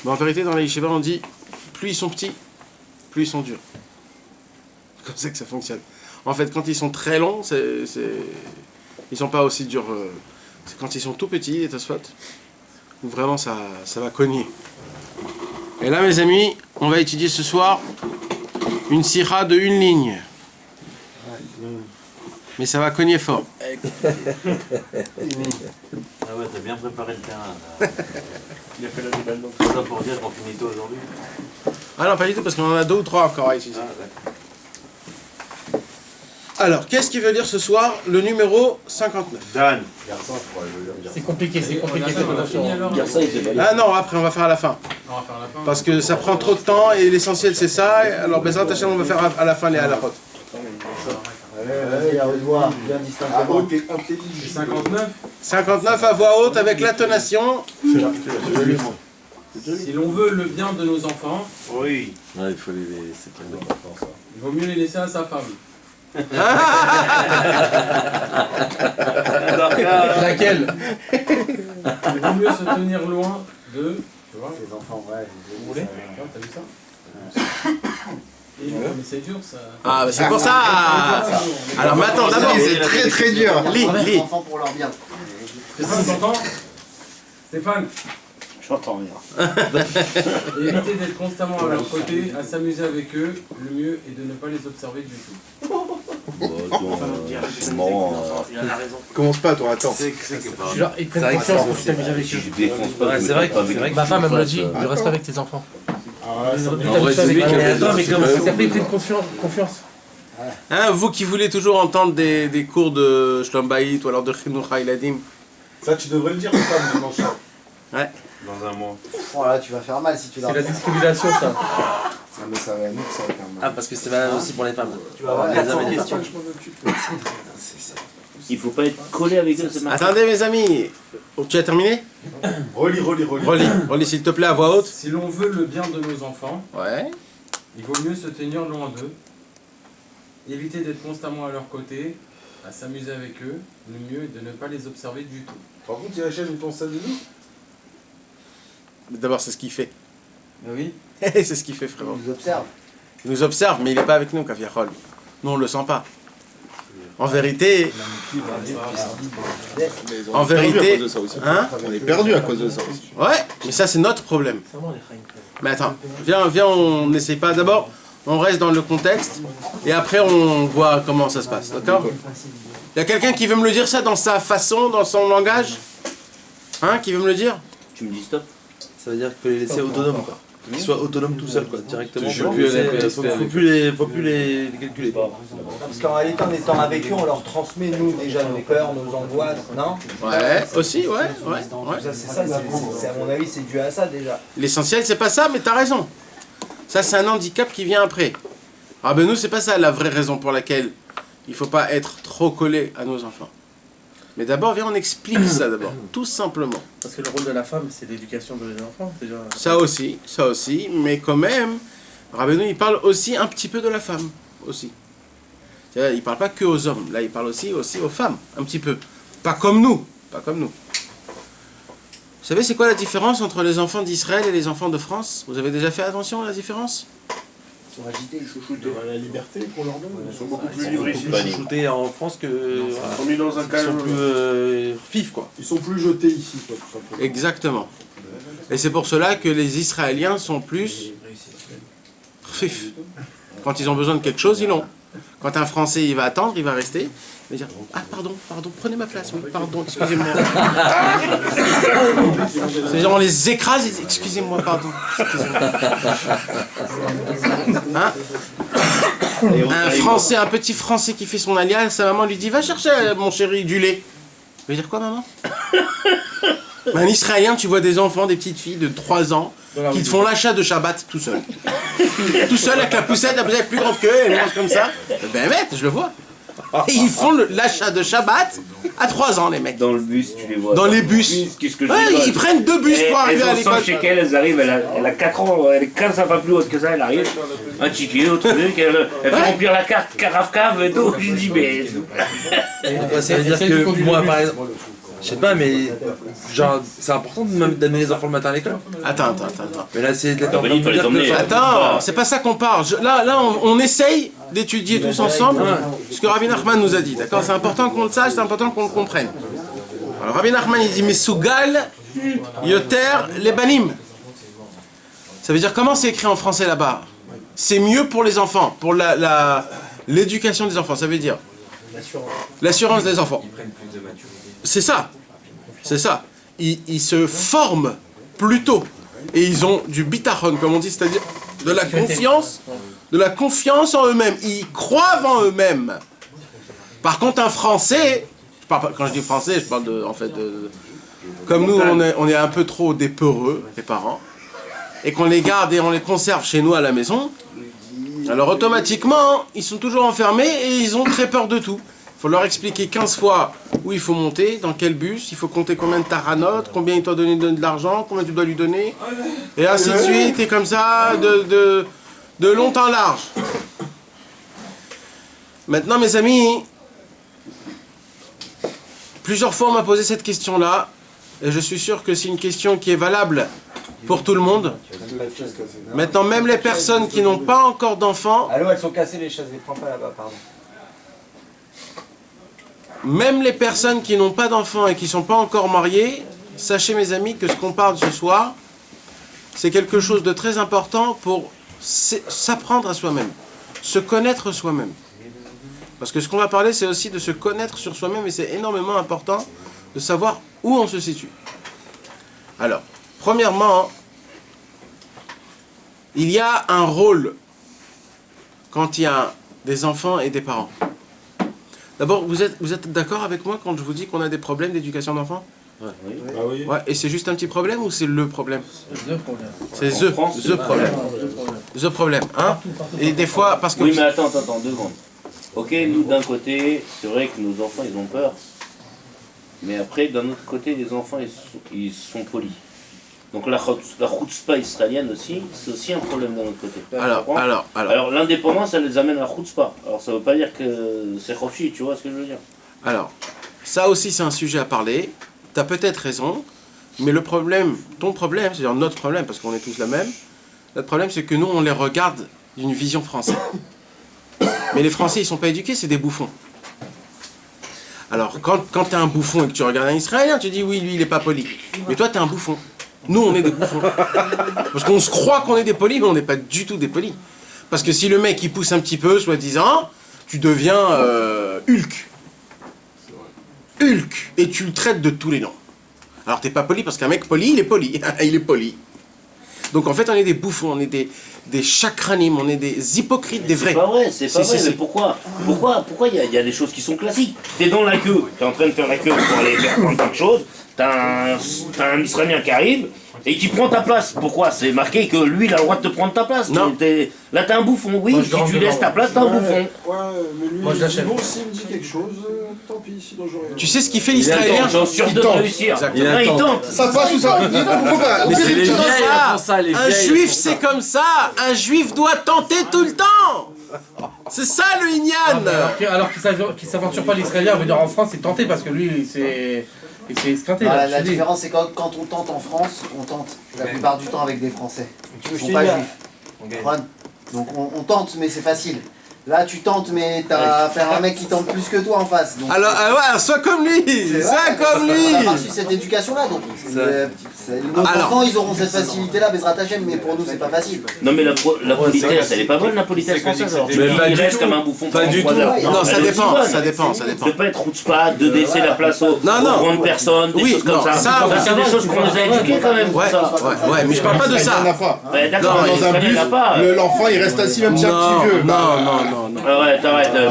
Mais en vérité, dans les yeshivas, on dit plus ils sont petits, plus ils sont durs. C'est comme ça que ça fonctionne. En fait, quand ils sont très longs, ils sont pas aussi durs. C'est quand ils sont tout petits, les Tosfot, où vraiment ça va cogner. Et là, mes amis, on va étudier ce soir une sira de une ligne. Mais ça va cogner fort. Ah ouais, t'as bien préparé le terrain. Il a fait la déballe donc. C'est ça pour dire qu'on finit tôt aujourd'hui. Ah non, pas du tout, parce qu'on en a 2 ou 3 encore à étudier. Alors, qu'est-ce qui veut dire ce soir le numéro 59? Dan. C'est compliqué, c'est compliqué. Ah non, après, on va faire à la fin. Parce que ça prend trop de temps et l'essentiel c'est ça. Alors, Bezrat Hashem, on va faire à la fin les halachot. Vas-y, à haute voix, bien distinctement. 59 à voix haute avec l'intonation. Si l'on veut le bien de nos enfants, Oui. Ouais, il faut les laisser. il vaut mieux les laisser à sa femme. Laquelle? Il vaut mieux se tenir loin de... Tu vois? Les enfants, ouais. Vous voulez? T'as vu ça? Et, mais c'est dur ça. Ah, bah c'est pour ça. Alors, mais attends, d'abord. C'est très très dur. Lis. Les enfants pour leur bien. Stéphane, t'entends? Stéphane, J'entends rien. évitez d'être constamment à leur côté, à s'amuser avec eux. Le mieux est de ne pas les observer du tout. Commence pas, toi, attends. Genre, ils prennent confiance pour que tu t'amuses avec eux. C'est vrai que Ma femme, elle me le dit, du respect avec tes enfants. mais comme Après, ils prennent confiance. Hein, vous qui voulez toujours entendre des cours de Shlom Bayit ou alors de Chinuch Ha'iladim. Ça, tu devrais le dire, les femmes, dimanche soir. Ouais. dans un mois. Oh là, tu vas faire mal si tu leur C'est la discrimination, ça. Ah, mais ça va, nous, ça va faire mal. Ah, parce que c'est valable aussi pour les femmes. Tu vas avoir Les 400 hommes et les questions. Il faut pas être collé avec eux, c'est marrant. Attendez, mes amis. Tu as terminé? Relis. Relis s'il te plaît à voix haute. Si l'on veut le bien de nos enfants, Ouais. il vaut mieux se tenir loin d'eux, éviter d'être constamment à leur côté, à s'amuser avec eux. Le mieux est de ne pas les observer du tout. Par contre, il achète une pensée de nous. D'abord, c'est ce qu'il fait. Oui, C'est ce qu'il fait, ils frérot. nous observent. Il nous observe, mais il n'est pas avec nous, Kaviachol. Nous, on le sent pas. En vérité, en vérité, hein? On est perdu à cause de ça aussi. Ouais, mais ça, c'est notre problème. Mais attends, viens, on n'essaye pas. D'abord, on reste dans le contexte, et après, on voit comment ça se passe, d'accord? Il y a quelqu'un qui veut me le dire ça dans sa façon, dans son langage? Hein, qui veut me le dire? Tu me dis stop. Ça veut dire qu'il faut les laisser autonomes, quoi. Qu'ils soient autonomes tout seuls, quoi, directement. Je veux plus aller Faut plus les calculer. Parce qu'en réalité, en étant avec eux, on leur transmet, nous, déjà nos peurs, nos angoisses, non? Ouais, aussi, ouais. Ça, c'est ça, c'est à mon avis, c'est dû à ça déjà. L'essentiel, c'est pas ça, mais t'as raison. Ça, c'est un handicap qui vient après. Ah ben nous, c'est pas ça la vraie raison pour laquelle il faut pas être trop collé à nos enfants. Mais d'abord, viens, on explique ça d'abord, tout simplement. Parce que le rôle de la femme, c'est l'éducation de l'enfant, déjà. Ça aussi, mais quand même, Rabbeinu, il parle aussi un petit peu de la femme, aussi. C'est-à-dire, il parle pas que aux hommes, là, il parle aussi aux femmes, un petit peu. Pas comme nous. Vous savez, c'est quoi la différence entre les enfants d'Israël et les enfants de France? Vous avez déjà fait attention à la différence? Ils sont agités, ils chouchoutent. La liberté qu'on leur donne. Ils sont beaucoup plus Ils libres sont ici. plus chouchoutés en France que. Ils sont mis dans un Ils cadre. sont plus fifs, quoi. Ils sont plus jetés ici, quoi, tout simplement. Exactement. Et c'est pour cela que les Israéliens sont plus fifs. Quand ils ont besoin de quelque chose, ils l'ont. Quand un Français, il va attendre, il va rester. Il va dire, ah pardon, prenez ma place, oui, pardon, excusez-moi. C'est-à-dire, on les écrase, ils disent, excusez-moi, pardon. Hein? Un Français, un petit Français qui fait son alliance, sa maman lui dit, va chercher, mon chéri, du lait. Il va dire quoi, maman? Un Israélien, tu vois des enfants, des petites filles de 3 ans, qui te font l'achat de Shabbat tout seul. Tout seul avec la poussette plus grande qu'eux, elle mange comme ça. Ben mec, je le vois. Et ils font l'achat de Shabbat à 3 ans, les mecs. Dans le bus, tu les vois. Dans les bus. Qu'est-ce que je Ouais, rigole. ils prennent 2 bus pour arriver à Elles ont 100 l'école. shekels, elles arrivent, elle a 4 ans, elle est 15 fois plus haute que ça, elle arrive. Un ticket, autre truc, elle fait remplir la carte Carafcave et tout. Je dis, mais. Ça veut dire que moi, par exemple. Je sais pas, mais genre, c'est important d'amener les enfants le matin à l'école. Attends. Mais là, c'est Ah, bah, il faut les emmener. Attends, c'est pas ça qu'on parle. Là, on essaye d'étudier tous ensemble ce que Rabbi Nachman nous a dit, d'accord? C'est important qu'on le sache, c'est important qu'on le comprenne. Alors Rabbi Nachman, il dit, mais Sougal, Yoter, Lebanim. Ça veut dire, comment c'est écrit en français là-bas? C'est mieux pour les enfants, pour l'éducation des enfants, ça veut dire l'assurance des enfants. C'est ça. Ils se forment plus tôt. Et ils ont du bitachon, comme on dit, c'est-à-dire de la confiance en eux-mêmes. Ils croient en eux-mêmes. Par contre, un Français, quand je dis Français, je parle comme nous, on est un peu trop des peureux, les parents, et qu'on les garde et on les conserve chez nous à la maison, alors automatiquement, ils sont toujours enfermés et ils ont très peur de tout. Il faut leur expliquer 15 fois où il faut monter, dans quel bus, il faut compter combien de taranotes, combien il doit donner de l'argent, combien tu dois lui donner, et ainsi de suite, et comme ça, de long en large. Maintenant, mes amis, plusieurs fois on m'a posé cette question-là, et je suis sûr que c'est une question qui est valable pour tout le monde. Maintenant, même les personnes qui n'ont pas encore d'enfants... Allô, elles sont cassées les chaises, les prends pas là-bas, pardon. Même les personnes qui n'ont pas d'enfants et qui ne sont pas encore mariées, sachez mes amis que ce qu'on parle ce soir, c'est quelque chose de très important pour s'apprendre à soi-même, se connaître soi-même. Parce que ce qu'on va parler, c'est aussi de se connaître sur soi-même et c'est énormément important de savoir où on se situe. Alors, premièrement, il y a un rôle quand il y a des enfants et des parents. D'abord, vous êtes d'accord avec moi quand je vous dis qu'on a des problèmes d'éducation d'enfants? Oui. Ah oui. Ouais, et c'est juste un petit problème ou c'est le problème? C'est the problème. The problème, hein? Et des fois, parce que... Oui, mais attends, 2 secondes. Ok, nous d'un côté, c'est vrai que nos enfants ils ont peur. Mais après, d'un autre côté, les enfants ils sont polis. Donc la chutzpah israélienne aussi, c'est aussi un problème d'un autre côté. Alors l'indépendance, elle les amène à la chutzpah. Alors ça veut pas dire que c'est chofi, tu vois ce que je veux dire? Alors, ça aussi c'est un sujet à parler. T'as peut-être raison, mais le problème, ton problème, c'est-à-dire notre problème, parce qu'on est tous la même, notre problème c'est que nous on les regarde d'une vision française. Mais les Français ils sont pas éduqués, c'est des bouffons. Alors quand t'es un bouffon et que tu regardes un Israélien, tu dis oui, lui il est pas poli. Mais toi t'es un bouffon. Nous, on est des bouffons. Parce qu'on se croit qu'on est des polis, mais on n'est pas du tout des polis. Parce que si le mec, il pousse un petit peu, soi-disant, tu deviens Hulk. Hulk. Et tu le traites de tous les noms. Alors, t'es pas poli, parce qu'un mec poli, il est poli. Il est poli. Donc, en fait, on est des bouffons, on est des chakranimes, on est des hypocrites, des vrais. C'est pas vrai, mais pourquoi il y a des choses qui sont classiques? T'es dans la queue, t'es en train de faire la queue pour aller faire prendre quelque chose, t'as un Israélien qui arrive et qui prend ta place. Pourquoi? C'est marqué que lui, il a le droit de te prendre ta place. Non. Là, t'es un bouffon, oui, si tu laisses ta place, t'es un bouffon. Ouais, mais lui, Moi, je l'achète. bon, s'il me dit quelque chose, tant pis, sinon j'aurais... Tu sais ce qu'il fait l'Israélien? J'en suis sûr de réussir. Exactement. Il tente. Ça passe ou ça? Pourquoi pas? Mais c'est les vieilles, elles font ça, les Un vieilles, juif, elles font c'est comme ça. Un juif doit tenter tout le temps. C'est ça le Inyan. Alors qu'il s'aventure pas l'Israélien à venir en France, c'est tenté parce que lui, c'est esquinté. Voilà, là, la je te dis. différence, c'est quand on tente en France, on tente la plupart du temps avec des Français. Tu veux Ils que sont je pas te juifs. dise Ron. Donc on tente, mais c'est facile. Là, tu tentes, mais t'as affaire à un mec qui tente plus que toi en face. Donc, Alors, ouais, sois comme lui. c'est Sois vrai, comme lui. on a reçu cette éducation-là, donc nos Alors. enfants, ils auront cette facilité-là, Bezrat Hashem, mais pour nous, c'est pas facile. Non, mais la politesse, elle est pas bonne, la politesse française. Alors, tu Mais dis, pas il du reste tout. comme un bouffon Pas pendant du 3 tout. heures. Non, ça elle est dépend, bonne. ça dépend. De pas être chutzpah, de laisser la place aux grandes personnes, des Oui, choses comme non, ça. ça, C'est des choses qu'on nous a éduquées quand même. Ouais, ça. ouais, mais je parle pas de ça. Ouais, d'accord, Non, mais Dans un l'Israélien bus, n'a pas. l'enfant il reste assis même si un Non, petit vieux. non. Arrête,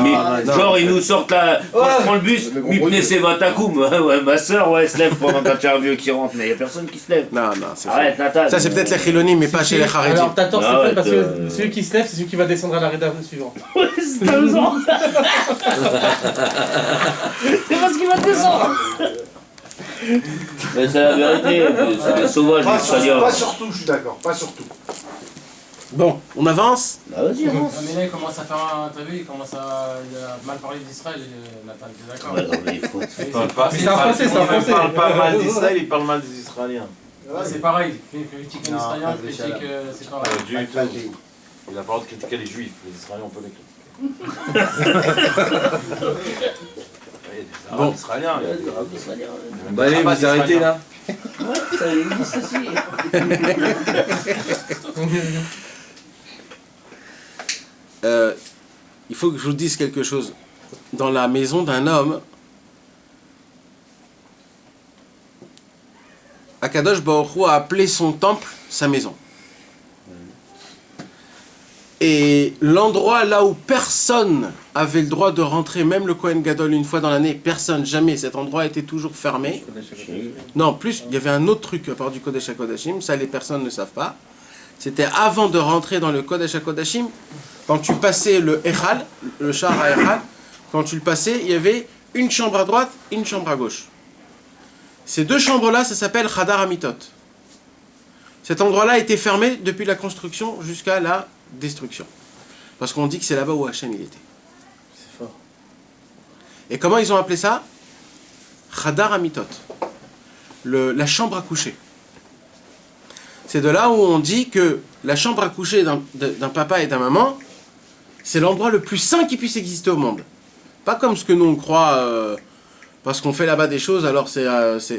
mais genre ils nous sortent là, quand je prends le bus, Mipne Sevatakoum, ouais, ma soeur, ouais, se lève pendant quand tu as un vieux qui rentre, mais y a personne qui se lève. Non, c'est Arrête, faux. Nathan. Ça, c'est peut-être les Chilonim, mais pas chez les Haredim. Alors t'as tort, Ah ouais, Stéphane, parce que celui qui se lève, c'est celui qui va descendre à la rédaction suivante. Ouais, c'est amusant. C'est parce qu'il va descendre. Mais c'est la vérité, c'est des sauvages, les Israéliens. Pas surtout, je suis d'accord, pas surtout. Bon, on avance. Bah vas-y, avance. Non, mais là, il commence à faire un. T'as vu, il a mal parlé d'Israël, Nathan, t'es d'accord? Ouais, non, mais il faut... Il parle pas, Mais c'est un Français, c'est un Français. Il parle pas mal d'Israël, il parle mal des Israéliens. Ouais, c'est pareil, critique un Non, Israélien, pas de critique. Béchala. C'est Pas pareil. du Pas tout. le pays. Il a pas le droit de critiquer les juifs, les Israéliens on peut les critiquer. Bon. Israéliens. Bah allez, vous arrêtez là. Ouais, ça existe aussi. Il faut que je vous dise quelque chose. Dans la maison d'un homme, Akadosh Baruch Hu a appelé son temple sa maison. Et l'endroit là où personne avait le droit de rentrer, même le Kohen Gadol une fois dans l'année, personne, jamais, cet endroit était toujours fermé. Non, en plus, il y avait un autre truc à part du Kodesh HaKodashim, ça les personnes ne savent pas. C'était avant de rentrer dans le Kodesh HaKodashim, quand tu passais le Echal, le char à Echal, quand tu le passais, il y avait une chambre à droite, une chambre à gauche. Ces deux chambres-là, ça s'appelle Chadar Amitot. Cet endroit-là était fermé depuis la construction jusqu'à la destruction. Parce qu'on dit que c'est là-bas où Hachem il était. C'est fort. Et comment ils ont appelé ça? Chadar Amitot. La chambre à coucher. C'est de là où on dit que la chambre à coucher d'un papa et d'un maman, c'est l'endroit le plus sain qui puisse exister au monde. Pas comme ce que nous on croit, parce qu'on fait là-bas des choses, alors c'est...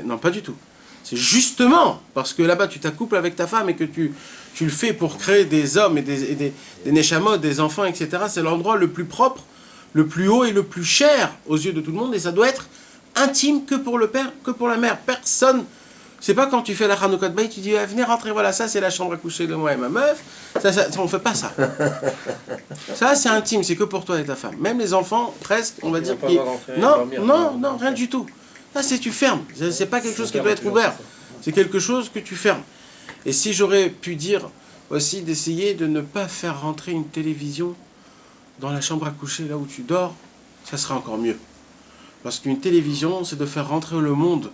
Non, pas du tout. C'est justement parce que là-bas tu t'accouples avec ta femme et que tu le fais pour créer des hommes et des neshamot, des enfants, etc. C'est l'endroit le plus propre, le plus haut et le plus cher aux yeux de tout le monde. Et ça doit être intime que pour le père, que pour la mère. Personne... C'est pas quand tu fais la Hanoukat Bay, tu dis ah, venez rentrer, voilà, ça c'est la chambre à coucher de moi et ma meuf. Ça, on fait pas ça. Ça c'est intime, c'est que pour toi et ta femme. Même les enfants, presque, on va dire. Non, rien du tout. Là c'est tu fermes. C'est pas quelque chose qui doit être ouvert. C'est quelque chose que tu fermes. Et si j'aurais pu dire aussi d'essayer de ne pas faire rentrer une télévision dans la chambre à coucher là où tu dors, ça serait encore mieux. Parce qu'une télévision, c'est de faire rentrer le monde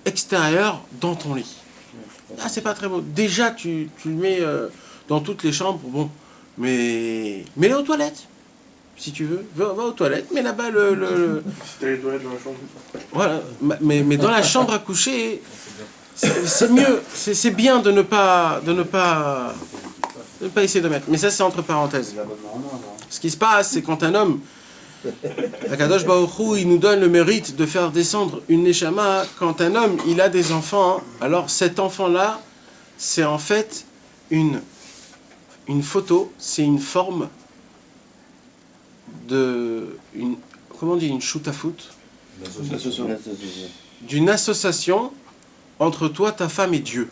extérieur dans ton lit. Ah, c'est pas très beau. Déjà, tu le mets dans toutes les chambres, bon, mais mets-le aux toilettes, si tu veux. Va aux toilettes, mets là-bas Si t'as les toilettes dans la chambre. Voilà, mais dans la chambre à coucher, c'est mieux. C'est bien de ne pas essayer de mettre. Mais ça, c'est entre parenthèses. Ce qui se passe, c'est quand un homme, Akadosh Baruch Hu, il nous donne le mérite de faire descendre une neshama. Quand un homme, il a des enfants, alors cet enfant-là, c'est en fait une photo, c'est une forme comment on dit, une shootafut, d'une association entre toi, ta femme et Dieu.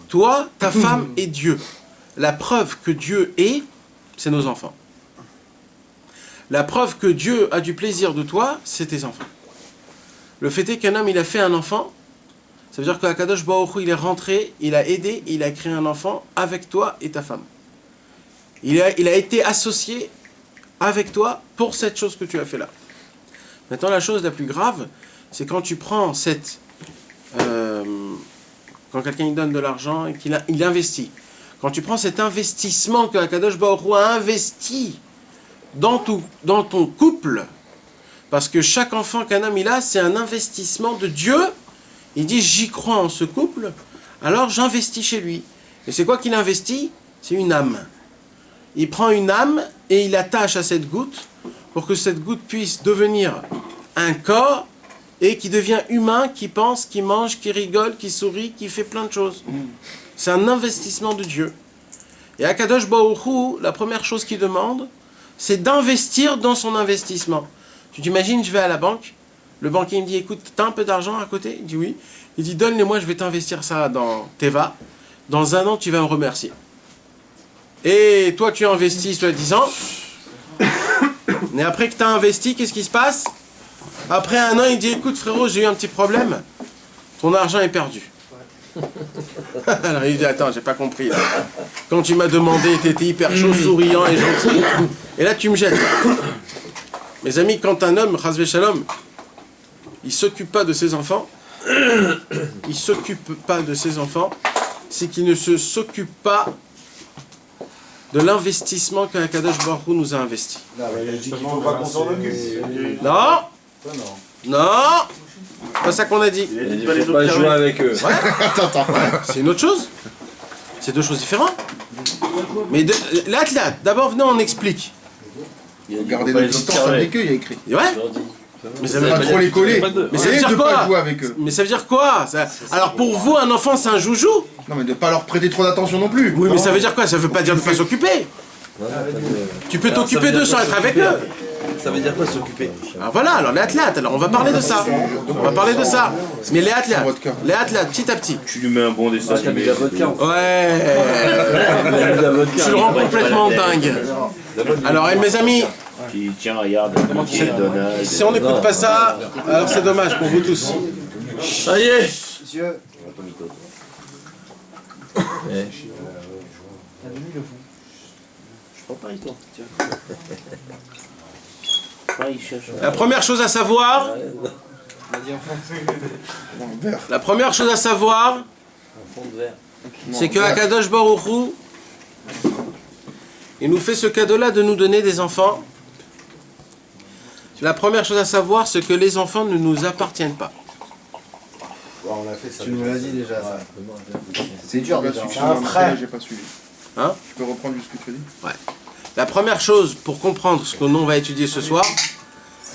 Toi, ta femme et Dieu. La preuve que Dieu est, c'est nos enfants. La preuve que Dieu a du plaisir de toi, c'est tes enfants. Le fait est qu'un homme, il a fait un enfant, ça veut dire qu'Akadosh Baruch Hu, il est rentré, il a aidé, il a créé un enfant avec toi et ta femme. Il a été associé avec toi pour cette chose que tu as fait là. Maintenant, la chose la plus grave, c'est quand tu prends quand quelqu'un il donne de l'argent et qu'il investit. Quand tu prends cet investissement que Akadosh Baruch Hu a investi dans ton couple, parce que chaque enfant qu'un homme il a, c'est un investissement de Dieu. Il dit j'y crois en ce couple, alors j'investis chez lui. Et c'est quoi qu'il investit? C'est une âme. Il prend une âme et il attache à cette goutte pour que cette goutte puisse devenir un corps et qui devient humain, qui pense, qui mange, qui rigole, qui sourit, qui fait plein de choses. C'est un investissement de Dieu. Et Akadosh Baruch Hu, la première chose qu'il demande, c'est d'investir dans son investissement. Tu t'imagines, je vais à la banque, le banquier me dit, écoute, t'as un peu d'argent à côté? Il dit oui. Il dit, donne-les-moi, je vais t'investir ça dans Teva. Dans un an, tu vas me remercier. Et toi, tu investis, soi-disant. Mais après que tu as investi, qu'est-ce qui se passe? Après un an, il dit, écoute frérot, j'ai eu un petit problème. Ton argent est perdu. Alors il dit, attends, j'ai pas compris là. Quand tu m'as demandé, tu étais hyper chaud, souriant et gentil. Et là, tu me jettes. Mes amis, quand un homme, Chas v'Shalom, il s'occupe pas de ses enfants, c'est qu'il ne s'occupe pas de l'investissement qu'Akadosh Baruch Hu nous a investi. Il a dit qu'il ne faut pas qu'on s'en occupe. Non. Pas ça qu'on a dit. Il a dit faut pas jouer avec eux. Attends. C'est une autre chose. C'est deux choses différentes. Mais là, d'abord, venez, on explique. Gardez nos distances avec eux, il y a écrit. Ouais. Mais ça veut Pas trop les coller. Mais ça veut dire de pas quoi? jouer avec eux. Mais ça veut dire quoi? Alors pour vous, un enfant, c'est un joujou? Non, mais de pas leur prêter trop d'attention non plus. Oui, mais ça veut dire quoi? Ça veut pas dire de pas s'occuper. Tu peux t'occuper d'eux sans être avec eux. Ça veut dire quoi s'occuper? Alors voilà, alors les athlètes, alors on va parler de ça. On va parler de ça. Mais les athlètes, petit à petit. Tu lui mets un bon dessin. T'as mis la vodka. Ouais. Tu le rends complètement dingue. Alors, mes amis, Qui tiens, regarde, Donald. si on n'écoute pas ça, alors c'est dommage pour vous tous. Ça y est. Monsieur. La première chose à savoir, c'est que Akadosh Baruch Hu, il nous fait ce cadeau-là de nous donner des enfants. La première chose à savoir, c'est que les enfants ne nous appartiennent pas. On a fait ça. Tu nous l'as dit déjà. Ça. C'est dur déjà. Après, j'ai pas suivi. Hein? Tu peux reprendre ce que tu as dit? Ouais. La première chose pour comprendre ce que l'on va étudier ce soir,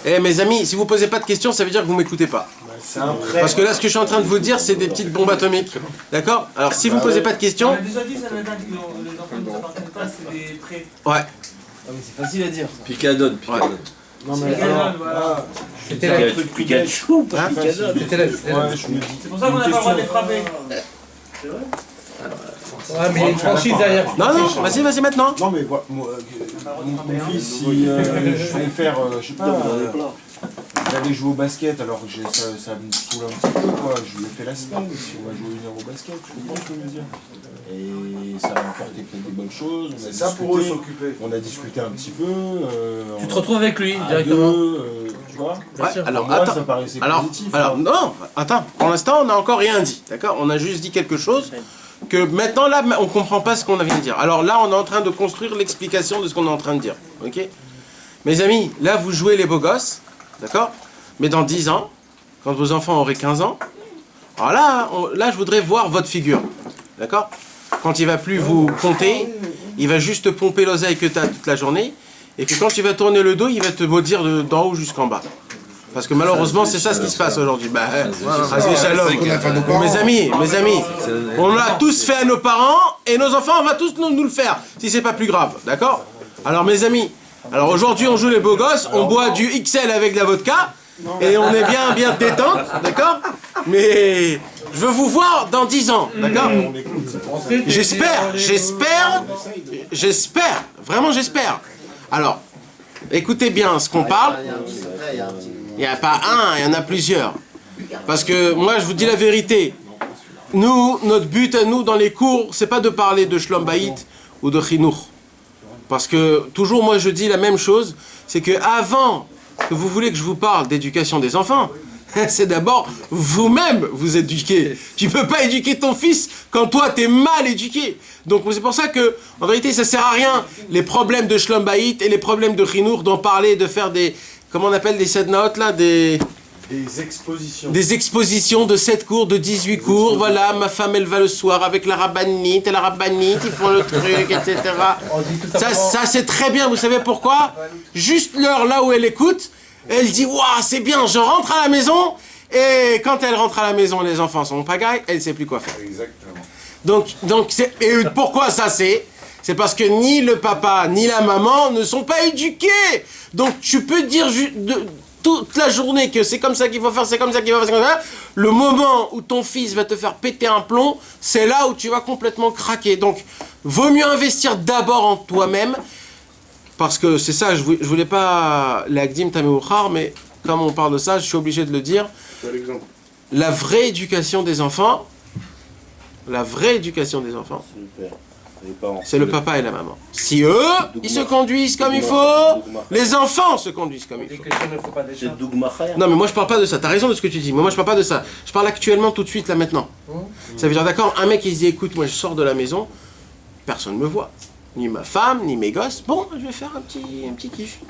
et mes amis, si vous ne posez pas de questions, ça veut dire que vous ne m'écoutez pas. C'est un prêt. Parce que là, ce que je suis en train de vous dire, c'est des petites bombes atomiques. D'accord? Alors, si vous ne posez pas de On questions... a déjà dit ça le matin que les enfants ne nous appartiennent pas, c'est des prêts. Ouais. C'est facile à dire. Picadone. Non, C'est mais Picadone, alors, voilà. C'était C'était la la- truc Pikachu. Hein? C'était la- Ouais, je me dis. C'est pour ça qu'on n'a pas le droit de les frapper. Ouais, mais il y a une franchise derrière. Non, vas-y maintenant. Non, mais voilà, mon fils, si je vais faire, je sais pas, d'aller jouer au basket, alors que ça me saoule un petit peu, quoi. Je lui ai fait la semaine, si on va jouer 1 heure au basket, tu comprends ce que je veux dire? Et ça va apporter peut-être des bonnes choses. C'est ça pour eux s'occuper. On a discuté un petit peu. Tu te retrouves avec lui à directement. deux, tu vois? Ouais, alors, Moi, attends. ça paraissait Alors, positif. non, attends. Pour l'instant, on n'a encore rien dit. D'accord? On a juste dit quelque chose que maintenant, là, on ne comprend pas ce qu'on vient de dire. Alors là, on est en train de construire l'explication de ce qu'on est en train de dire. Ok? Mes amis, là, vous jouez les beaux gosses. D'accord? Mais dans 10 ans, quand vos enfants auraient 15 ans, alors là, je voudrais voir votre figure. D'accord? Quand il va plus vous compter, il va juste pomper l'oseille que tu as toute la journée. Et que quand tu vas tourner le dos, il va te maudire d'en haut jusqu'en bas. Parce que malheureusement, c'est ça ce qui se passe aujourd'hui. Bah, Hazé Shalom. Mes amis, on l'a tous fait à nos parents et nos enfants, on va tous nous le faire, si c'est pas plus grave, d'accord? Alors mes amis, alors aujourd'hui on joue les beaux gosses, on boit du XL avec de la vodka et on est bien détente, d'accord? Mais je veux vous voir dans 10 ans, d'accord? J'espère, vraiment j'espère. Alors, écoutez bien ce qu'on parle. Il n'y a pas un, il y en a plusieurs. Parce que moi, je vous dis la vérité. Nous, notre but à nous dans les cours, c'est pas de parler de Shlom Bayit ou de Chinour. Parce que toujours, moi, je dis la même chose. C'est que avant que vous voulez que je vous parle d'éducation des enfants, c'est d'abord vous-même vous éduquer. Tu peux pas éduquer ton fils quand toi, t'es mal éduqué. Donc, c'est pour ça que, en vérité, ça sert à rien. Les problèmes de Shlom Bayit et les problèmes de Chinour, d'en parler, de faire des... Comment on appelle des sednaot là? Des expositions. Des expositions de 7 cours, de 18 cours. Voilà, ma femme elle va le soir avec la rabbinite et la rabbinite, ils font le truc, etc. Ça c'est très bien, vous savez pourquoi? Juste l'heure là où elle écoute, elle dit waouh, c'est bien, je rentre à la maison. Et quand elle rentre à la maison, les enfants sont en pagaille, elle ne sait plus quoi faire. Exactement. Donc et pourquoi ça c'est parce que ni le papa ni la maman ne sont pas éduqués. Donc tu peux dire toute la journée que c'est comme ça qu'il faut faire, c'est comme ça qu'il faut faire, c'est comme ça. Le moment où ton fils va te faire péter un plomb, c'est là où tu vas complètement craquer. Donc vaut mieux investir d'abord en toi-même. Parce que c'est ça, je voulais pas l'agdim tameuchar, mais comme on parle de ça, je suis obligé de le dire. La vraie éducation des enfants, Les parents. C'est le papa et la maman. Si eux, ils se conduisent comme il faut, les enfants se conduisent comme il faut. C'est Dougma Khaya. Non mais moi je parle pas de ça, t'as raison de ce que tu dis, mais moi je parle pas de ça. Je parle actuellement tout de suite là maintenant. Ça veut dire d'accord, un mec il se dit écoute moi je sors de la maison, personne ne me voit. Ni ma femme, ni mes gosses, bon je vais faire un petit kiff.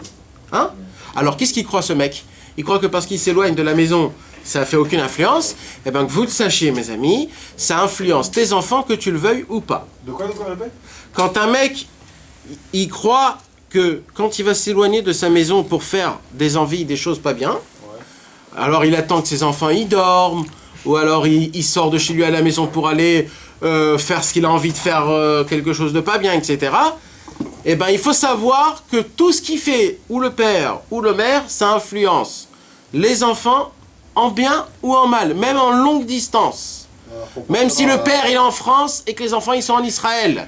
Hein? Alors qu'est-ce qu'il croit ce mec? Il croit que parce qu'il s'éloigne de la maison, ça fait aucune influence. Eh bien que vous le sachiez mes amis, ça influence tes enfants que tu le veuilles ou pas. De quoi répète? Quand un mec, il croit que quand il va s'éloigner de sa maison pour faire des envies, des choses pas bien, alors il attend que ses enfants y dorment, ou alors il sort de chez lui à la maison pour aller faire ce qu'il a envie de faire, quelque chose de pas bien, etc. Eh ben il faut savoir que tout ce qu'il fait, ou le père, ou le mère, ça influence les enfants en bien ou en mal, même en longue distance. Même si le père il est en France et que les enfants ils sont en Israël.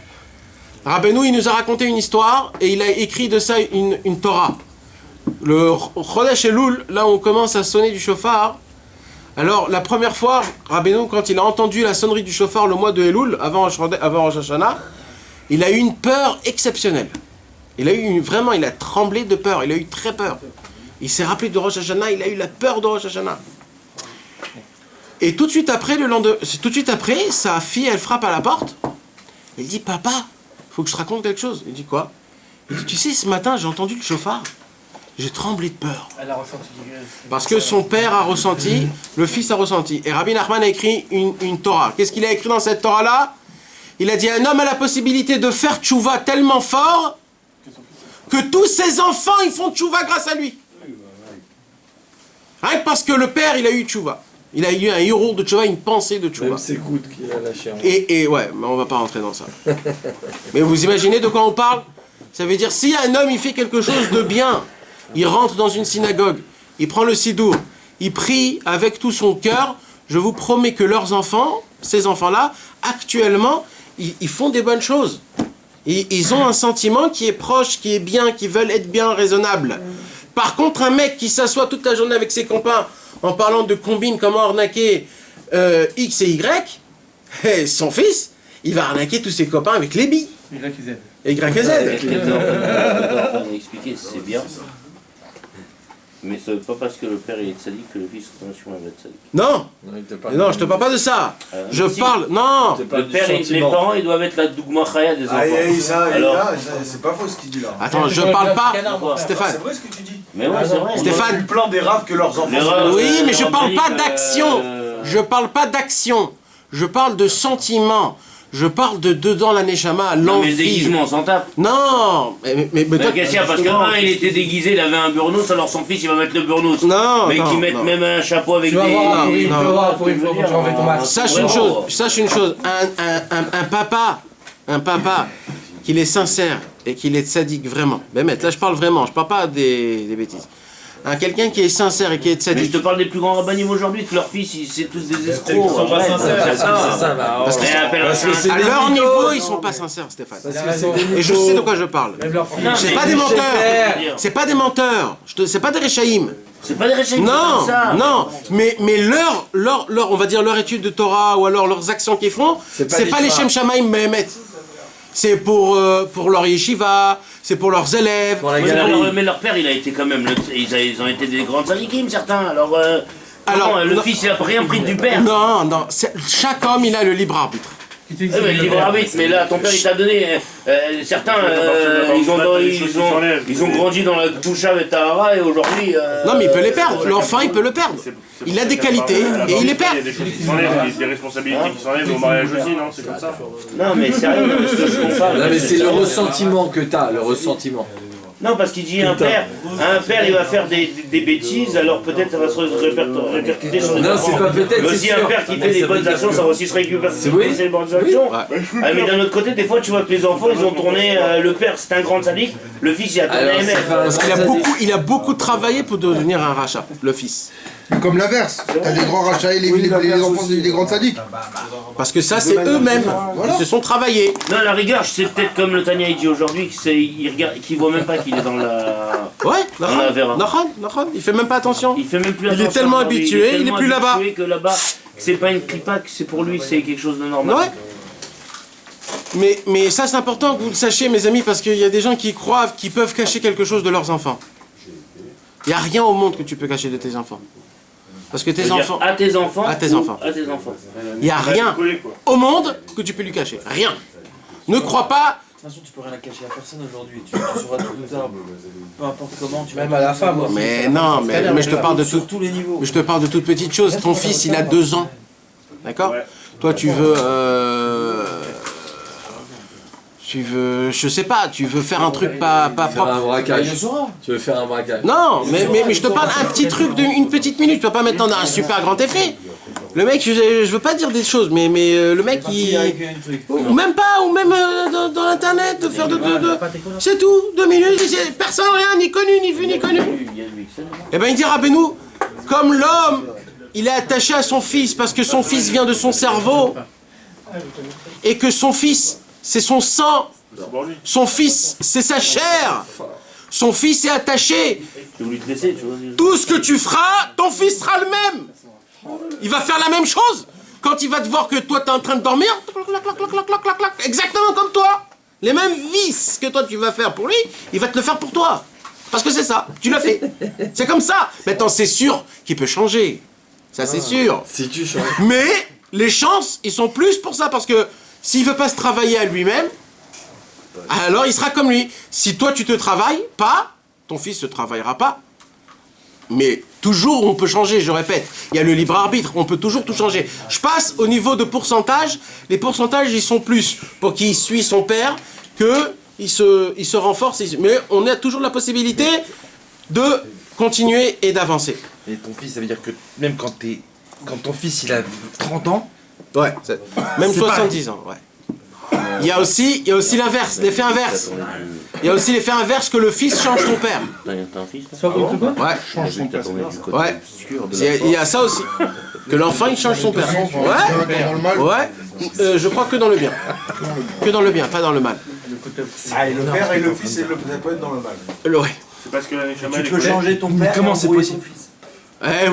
Rabbeinu il nous a raconté une histoire et il a écrit de ça une Torah. Le Chodesh Elul, là où on commence à sonner du shofar. Alors la première fois, Rabbeinu quand il a entendu la sonnerie du shofar le mois de Elul, avant Rosh Hashanah, il a eu une peur exceptionnelle. Vraiment, il a tremblé de peur, il a eu très peur. Il s'est rappelé de Rosh Hashanah, il a eu la peur de Rosh Hashanah. Et tout de suite après, sa fille, elle frappe à la porte. Elle dit, papa, faut que je te raconte quelque chose. Il dit, quoi? Il dit, tu sais, ce matin, j'ai entendu le chauffard. J'ai tremblé de peur. Elle a ressenti. Parce que son père a ressenti, le fils a ressenti. Et Rabbi Nachman a écrit une Torah. Qu'est-ce qu'il a écrit dans cette Torah-là? Il a dit, un homme a la possibilité de faire tchouva tellement fort que tous ses enfants, ils font tchouva grâce à lui. Rien que parce que le père, il a eu tchouva. Il a eu un héros de tchouva, une pensée de tchouva. Même c'est Kout qui a lâché. Et ouais, mais on va pas rentrer dans ça. Mais vous imaginez de quoi on parle? Ça veut dire, si un homme, il fait quelque chose de bien, il rentre dans une synagogue, il prend le sidour, il prie avec tout son cœur, je vous promets que leurs enfants, ces enfants-là, actuellement, ils font des bonnes choses. Ils ont un sentiment qui est proche, qui est bien, qui veulent être bien, raisonnable. Par contre, un mec qui s'assoit toute la journée avec ses copains en parlant de combine, comment arnaquer X et Y, son fils, il va arnaquer tous ses copains avec les billes. Y et Z. Et Y et Z. On a expliqué, c'est bien. Mais ce n'est pas parce que le père il est tzaddik que le fils attention va être tzaddik. Non, non, je te parle pas de ça. Je parle, non. Le père, les parents, ils doivent être la Dougma Khaya des enfants. C'est pas faux ce qu'il dit là. Attends, je parle pas, Stéphane. C'est vrai ce que tu dis. Mais ouais, c'est vrai. Stéphane. Le plan des raves que leurs enfants. Oui, mais je parle pas d'action. Je parle pas d'action. Je parle de sentiment. Je parle de dedans la neshama, l'envie. Mais le déguisement, on s'en tape. Non, mais toi... Qu'est-ce qu'il y a? Parce qu'un, il était déguisé, il avait un burnos, alors son fils, il va mettre le burnos. Non, mais qui mettent même un chapeau avec des... Sache une chose, un papa qu'il est sincère et qu'il est tzaddik vraiment. Mais là je parle vraiment, je parle pas des bêtises. Quelqu'un qui est sincère et qui est tzaddik. Mais je te parle des plus grands rabbinim aujourd'hui, que leurs fils, c'est tous des escrocs. Ils sont pas sincères. Parce qu'à leur niveau, ils sont pas sincères, Stéphane. Et je sais de quoi je parle. C'est pas des menteurs. C'est pas des menteurs. C'est pas des réchaïm. C'est pas des réchaïm. Non, non. Mais leur, on va dire leur étude de Torah ou alors leurs actions qu'ils font, c'est pas les Shem Shamaim Mehemet. C'est pour leur yeshiva, c'est pour leurs élèves. Mais leur père, il a été quand même, ils ont été des grands tzadikim, certains. Alors, le fils, il a rien pris du père. Non, chaque homme, il a le libre arbitre. Le libre arbitre, mais là, ton père, il t'a donné. Certains, ils ont grandi dans la toucha avec Tahara et aujourd'hui. Non, mais il peut les perdre. L'enfant, il peut le perdre. Il a des qualités et il les perd. Il y a des choses qui s'enlèvent, des responsabilités qui s'enlèvent au mariage aussi, non? C'est comme ça. Non, mais c'est rien, parce que je comprends. Non, mais c'est le ressentiment que t'as, le ressentiment. Non, parce qu'il dit un père, il va faire des bêtises, alors peut-être ça va se répercuter sur les enfants. Non, c'est pas peut-être, mais aussi un père qui fait des bonnes actions, ça va aussi se répercuter sur les bonnes actions. Mais d'un autre côté, des fois, tu vois que les enfants, ils ont tourné, le père c'est un grand sadique, le fils il a tourné MF. Parce qu'il a beaucoup travaillé pour devenir un rachat, le fils. Comme l'inverse, t'as des grands rachats et les enfants des grands sadiques. Parce que ça, c'est eux-mêmes. Ils se sont travaillés. Non, à la rigueur, c'est peut-être comme le Tania il dit aujourd'hui, qu'il voit même pas qu'il est dans la... Ouais, Nahon. Il fait même pas attention. Il fait même plus attention. Il est tellement habitué, il est plus là-bas. Que là-bas, c'est pas une clipa, que c'est pour lui, c'est quelque chose de normal. Ouais. Mais ça, c'est important que vous le sachiez, mes amis, parce qu'il y a des gens qui croient qu'ils peuvent cacher quelque chose de leurs enfants. Il n'y a rien au monde que tu peux cacher de tes enfants. Parce que tes enfants... À tes enfants. À tes enfants. À tes enfants. Il n'y a rien au monde que tu peux lui cacher. Rien. Ne crois pas... De toute façon, tu peux rien cacher à personne aujourd'hui. Tu sauras tout plus tard. Peu importe comment, tu Même à la femme. Moi, mais non, mais je te parle de tout, tous les niveaux. je te parle de toute petite chose. Ton fils, il a 2 ans. D'accord? Toi, tu veux... je sais pas, tu veux faire un truc pas propre. Un braquage. Tu veux faire un braquage. Non, mais je te parle un petit truc d'une petite minute. Tu peux pas mettre en un super grand effet. Le mec, je veux pas dire des choses, mais le mec, ou même pas, ou même dans l'internet, de faire c'est tout, 2 minutes, personne, rien, ni connu, ni vu, ni connu. Eh ben, il dit Rabbeinu, comme l'homme, il est attaché à son fils parce que son fils vient de son cerveau, et que son fils, c'est son sang, son fils, c'est sa chair, son fils est attaché. Tout ce que tu feras, ton fils sera le même. Il va faire la même chose. Quand il va te voir que toi tu es en train de dormir, exactement comme toi. Les mêmes vices que toi tu vas faire pour lui, il va te le faire pour toi. Parce que c'est ça, tu l'as fait. C'est comme ça. Maintenant c'est sûr qu'il peut changer. Ça c'est sûr. Si tu changes. Mais les chances, ils sont plus pour ça. Parce que s'il veut pas se travailler à lui-même, alors il sera comme lui. Si toi tu te travailles pas, ton fils se travaillera pas. Mais toujours on peut changer, je répète. Il y a le libre arbitre, on peut toujours tout changer. Je passe au niveau de pourcentage. Les pourcentages, ils sont plus pour qu'il suit son père que il se renforce. Mais on a toujours la possibilité de continuer et d'avancer. Et ton fils, ça veut dire que même quand ton fils il a 30 ans, ouais, même 70 ans, ouais. Il y a aussi l'inverse, l'effet inverse. Il y a aussi l'effet inverse que le fils change son père. T'as un fils? Ouais. Change son père. Ouais. Il y a ça aussi. Que l'enfant il change son père. Ouais. Ouais. Je crois que dans le bien. Que dans le bien, pas dans le mal. Ah, et le père et le fils, ça peut être dans le mal. Ouais. C'est parce que Tu peux changer ton père. comment c'est possible? Eh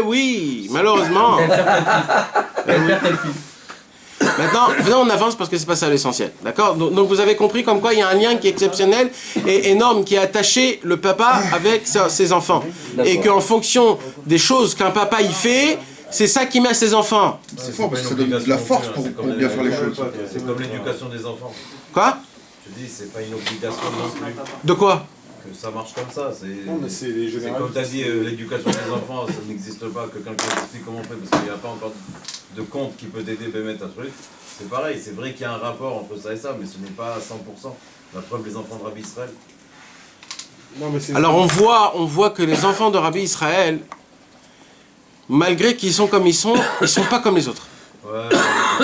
oui, malheureusement. Maintenant, venons, on avance parce que c'est pas ça l'essentiel, d'accord? Donc vous avez compris comme quoi il y a un lien qui est exceptionnel et énorme qui a attaché le papa avec ses enfants. Et qu'en fonction des choses qu'un papa y fait, c'est ça qui met à ses enfants. C'est fort parce que ça donne de la force pour bien faire les choses. C'est comme l'éducation des enfants. Quoi? Je dis, c'est pas une obligation non plus. De quoi? Que ça marche comme ça. C'est comme tu as dit, l'éducation des enfants, ça n'existe pas. Que quelqu'un t'explique comment on fait, parce qu'il n'y a pas encore de compte qui peut t'aider à mettre un truc. C'est pareil, c'est vrai qu'il y a un rapport entre ça et ça, mais ce n'est pas à 100%. La preuve, les enfants de Rabbi Israël. Alors on voit que les enfants de Rabbi Israël, malgré qu'ils sont comme ils sont pas comme les autres. Ouais,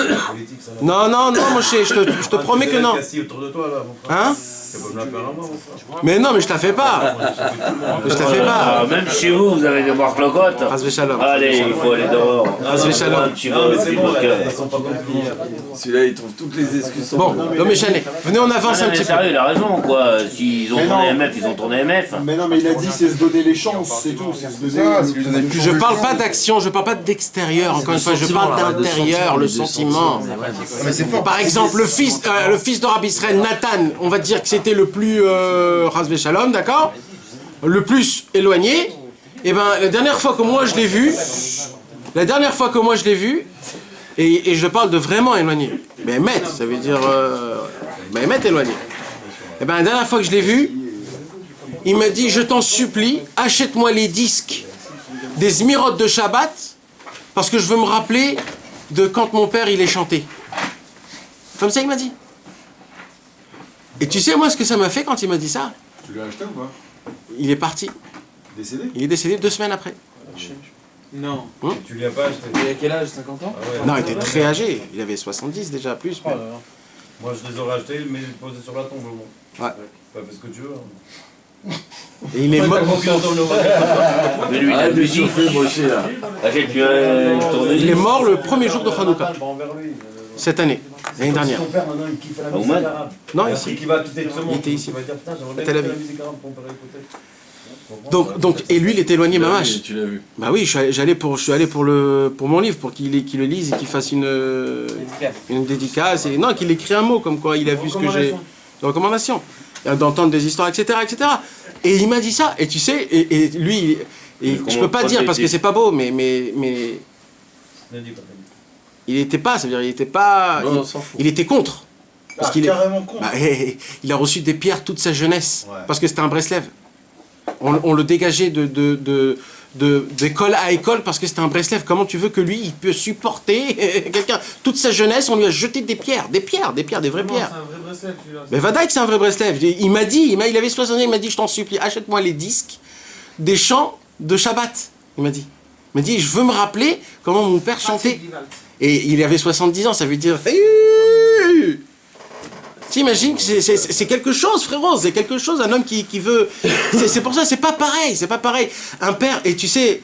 la politique, ça Non, moi je te promets que non. assis autour de toi, là, mon frère. Hein? Tu peux me la faire à moi, mon frère. Mais non, mais je te la fais pas. Je te la fais pas. Ah, même chez vous, vous avez des marlocotes. Razvé shalom. Allez, il faut aller dehors. Razvé shalom. Tu Non, mais vas c'est bon, ils sont pas compris. Celui-là, il trouve toutes les excuses. Bon, l'homme est chané. Venez, on avance un mais petit peu. sérieux, il a raison, quoi. S'ils ont Mais tourné non. MF, ils ont tourné MF. Mais non, mais il a dit c'est se donner les chances, c'est tout. C'est se donner. Je parle pas d'action, je parle pas d'extérieur, encore une fois, je parle d'intérieur, le sentiment. Mais c'est fort. Par exemple, le fils de Rabbi Israël, Nathan, on va dire que c'était le plus Razvé Shalom, d'accord? Le plus éloigné. Et ben, la dernière fois que moi je l'ai vu, et je parle de vraiment éloigné. Mais Met, ça veut dire Met éloigné. Et ben, la dernière fois que je l'ai vu, il m'a dit, je t'en supplie, achète-moi les disques des Zmirot de Shabbat, parce que je veux me rappeler de quand mon père il est chanté. Comme ça il m'a dit. Et tu sais moi ce que ça m'a fait quand il m'a dit ça? Tu l'as acheté ou pas? Il est parti. Décédé? Il est décédé 2 semaines après. Non. Tu lui as pas acheté. Il a quel âge? 50 ans? Ah ouais. Non, il était très âgé. Il avait 70 déjà, plus. Oh là là. Moi, je les aurais achetés, mais posés sur la tombe. Bon. Ouais. Pas parce que tu veux. Hein. Et il est mort. Mais lui, il a plus dit. Achète-lui un tournevis. Il est mort le premier jour de Hanouka. Cette année. L'année dernière. Son père, maintenant, il kiffe la Ah, musique Oman arabe. Non, Et ici. après qu'il va quitter ce monde, Il était ici. il va dire, putain, j'aimerais bien Tel écouter Aviv. la musique arabe qu'on peut écouter. Et lui, il est éloigné mamash. Tu l'as vu. Bah oui, je suis allé pour mon livre, pour qu'il le lise et qu'il fasse une dédicace. Et, non, qu'il écrit un mot, comme quoi il a vu ce que j'ai... Une recommandation. D'entendre des histoires, etc., etc. Et il m'a dit ça, et tu sais, et lui, je peux pas dire parce que c'est pas beau, mais il était pas, ça veut dire, il était pas... il était contre. Parce qu'il carrément contre. Bah, il a reçu des pierres toute sa jeunesse, parce que c'était un Breslev. On le dégageait d'école à école parce que c'était un Breslev. Comment tu veux que lui, il peut supporter quelqu'un? Toute sa jeunesse, on lui a jeté des pierres, des vraies pierres. C'est un vrai Breslev, celui-là. Mais Vadaï, c'est un vrai Breslev. Il m'a dit, il avait 60 ans, il m'a dit, je t'en supplie, achète-moi les disques des chants de Shabbat. Il m'a dit, je veux me rappeler comment mon père chantait. Et il avait 70 ans, ça veut dire... T'imagines que c'est quelque chose, frérot, c'est quelque chose, un homme qui veut... C'est pour ça, c'est pas pareil. Un père, et tu sais,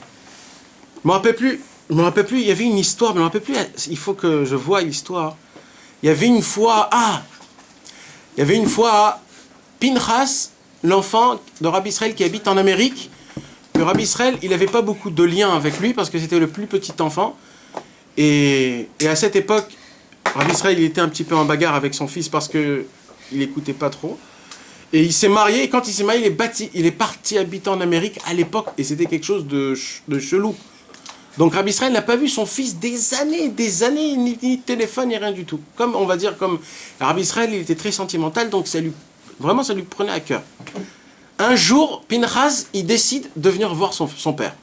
je me rappelle plus, il y avait une histoire, mais je me rappelle plus, il faut que je voie l'histoire. Il y avait une fois, Pinchas, l'enfant de Rabbi Israël qui habite en Amérique. Le Rabbi Israël, il n'avait pas beaucoup de liens avec lui parce que c'était le plus petit enfant. Et à cette époque, Rabbi Israël, il était un petit peu en bagarre avec son fils parce qu'il n'écoutait pas trop. Et il s'est marié, et quand il s'est marié, il est parti habiter en Amérique à l'époque, et c'était quelque chose de chelou. Donc Rabbi Israël n'a pas vu son fils des années, ni de téléphone, ni rien du tout. Comme, on va dire, comme Rabbi Israël, il était très sentimental, donc ça lui prenait à cœur. Un jour, Pinchas, il décide de venir voir son père.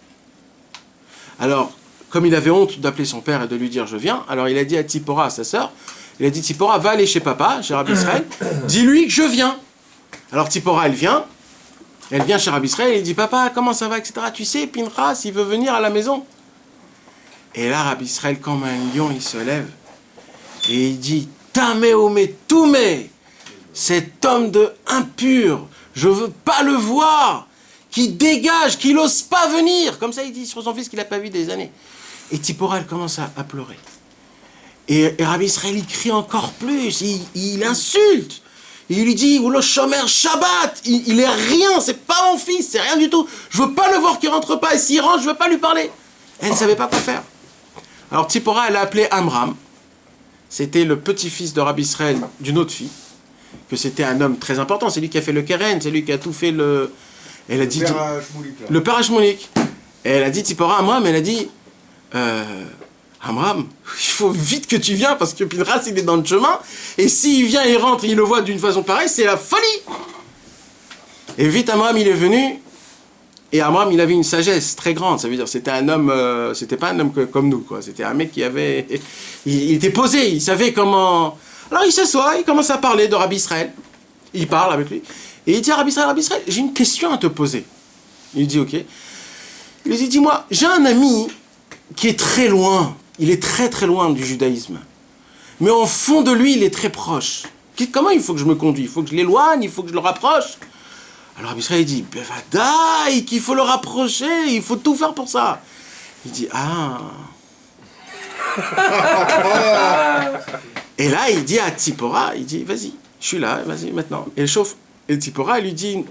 Alors, comme il avait honte d'appeler son père et de lui dire « je viens », alors il a dit à Tzipora, à sa sœur, il a dit « Tzipora, va aller chez papa, chez Rabbi Israël, dis-lui que je viens ». Alors Tzipora, elle vient chez Rabbi Israël, et il dit « Papa, comment ça va, etc. Tu sais, Pinchas, il veut venir à la maison ». Et là, Rabbi Israël, comme un lion, il se lève, et il dit « Tamé omé toumé, cet homme de impur, je veux pas le voir, qui dégage, qui n'ose pas venir ». Comme ça, il dit sur son fils qu'il n'a pas vu des années. Et Tzipora, elle commence à pleurer. Et Rabbi Israël, il crie encore plus, il insulte. Il lui dit, ou le shomer Shabbat, il est rien, c'est pas mon fils, c'est rien du tout. Je veux pas le voir qui rentre pas, et s'il rentre, je veux pas lui parler. Elle ne savait pas quoi faire. Alors Tzipora, elle a appelé Amram. C'était le petit-fils de Rabbi Israël d'une autre fille, que c'était un homme très important, c'est lui qui a fait le Keren, c'est lui qui a tout fait le... Elle a dit... Le père Hashmonik. Et elle a dit, Tzipora, Amram, elle a dit... Amram, il faut vite que tu viennes parce que Pinchas il est dans le chemin et s'il vient et rentre et il le voit d'une façon pareille, c'est la folie. Et vite Amram il est venu et Amram il avait une sagesse très grande, ça veut dire c'était un homme, c'était pas un homme comme nous quoi, c'était un mec qui avait, il était posé, il savait comment. Alors il s'assoit, il commence à parler de Rabbi Israël, il parle avec lui et il dit à Rabbi Israël, j'ai une question à te poser. Il dit ok, il lui dit dis-moi, j'ai un ami qui est très loin. Il est très très loin du judaïsme. Mais au fond de lui, il est très proche. Comment il faut que je me conduise? Il faut que je l'éloigne? Il faut que je le rapproche? Alors Rabbi Israël dit, Bevadaï, qu'il faut le rapprocher, il faut tout faire pour ça. Il dit, ah. Et là, il dit à Tzipora, il dit, vas-y, je suis là, vas-y maintenant. Et elle chauffe. Et Tzipora, elle lui dit,